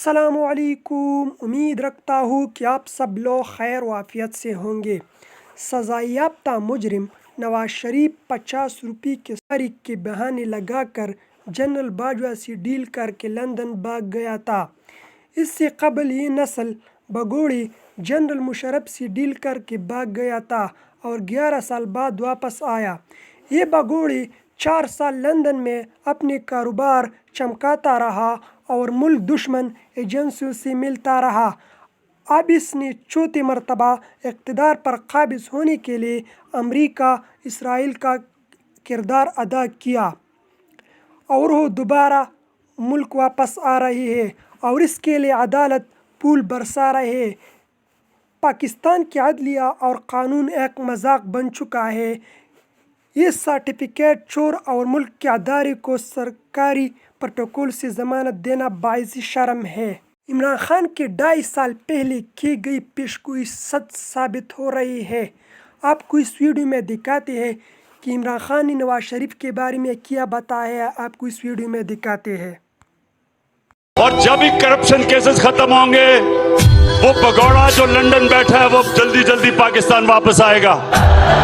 अस्सलामु अलैकुम। उम्मीद रखता हूँ कि आप सब लोग खैर वाफियत से होंगे। सज़ा याफ्ता मुजरिम नवाज शरीफ 50 रुपये के तारीख के बहाने लगाकर जनरल बाजवा से डील करके लंदन भाग गया था। इससे कबल ये नस्ल बगोड़े जनरल मुशर्रफ से डील करके भाग गया था और 11 साल बाद वापस आया। ये बगोड़े 4 साल लंदन में अपने कारोबार चमकाता रहा और मुल्क दुश्मन एजेंसियों से मिलता रहा। अब इसने चौथी मरतबा इक़्तिदार पर काबिज़ होने के लिए अमरीका इसराइल का किरदार अदा किया और वो दोबारा मुल्क वापस आ रही है और इसके लिए अदालत पुल बरसा रहे हैं। पाकिस्तान की अदलिया और कानून एक मजाक बन चुका है। ये सर्टिफिकेट चोर और मुल्क के अदारे को सरकारी प्रोटोकॉल से ज़मानत देना बाइज़ शर्म है। इमरान खान के 2.5 साल पहले की गई पेशगोई सच साबित हो रही है। आपको इस वीडियो में दिखाते हैं कि इमरान खान ने नवाज शरीफ के बारे में क्या बताया। आपको इस वीडियो में दिखाते हैं। और जब भी करप्शन केसेस खत्म होंगे, वो भगोड़ा जो लंदन बैठा है वो जल्दी जल्दी पाकिस्तान वापस आएगा।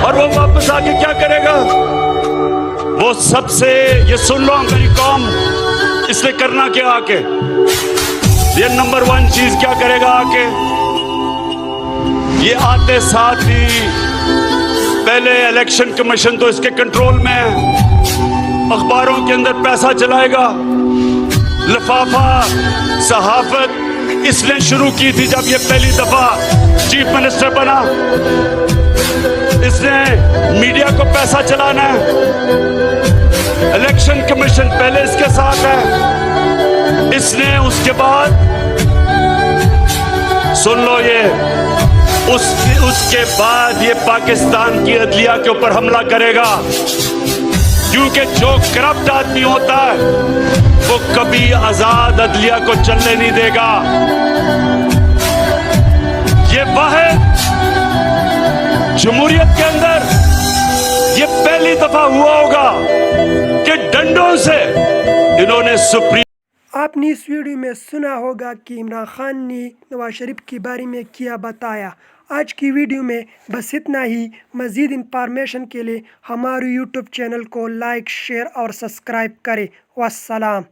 और वो वापस आके क्या करेगा? वो सबसे, ये सुन लो मेरी कौम, इसने करना क्या आके, ये नंबर 1 चीज क्या करेगा आके, ये आते साथ ही पहले इलेक्शन कमीशन तो इसके कंट्रोल में है, अखबारों के अंदर पैसा चलाएगा। लिफाफा सहाफत इसने शुरू की थी जब ये पहली दफा चीफ मिनिस्टर बना। इसने मीडिया को पैसा चलाना है। इलेक्शन कमीशन पहले इसके साथ है। इसने उसके बाद सुन लो, ये उसके बाद ये पाकिस्तान की अदलिया के ऊपर हमला करेगा, क्योंकि जो करप्ट आदमी होता है वो कभी आजाद अदलिया को चलने नहीं देगा। ये वाहिद जमहूरियत के अंदर ये पहली दफा हुआ होगा कि डंडों से इन्होंने सुप्रीम। आपने इस वीडियो में सुना होगा कि इमरान खान ने नवाज शरीफ के बारे में क्या बताया। आज की वीडियो में बस इतना ही। मज़ीद इंफॉर्मेशन के लिए हमारे यूट्यूब चैनल को लाइक, शेयर और सब्सक्राइब करें। वस्सलाम।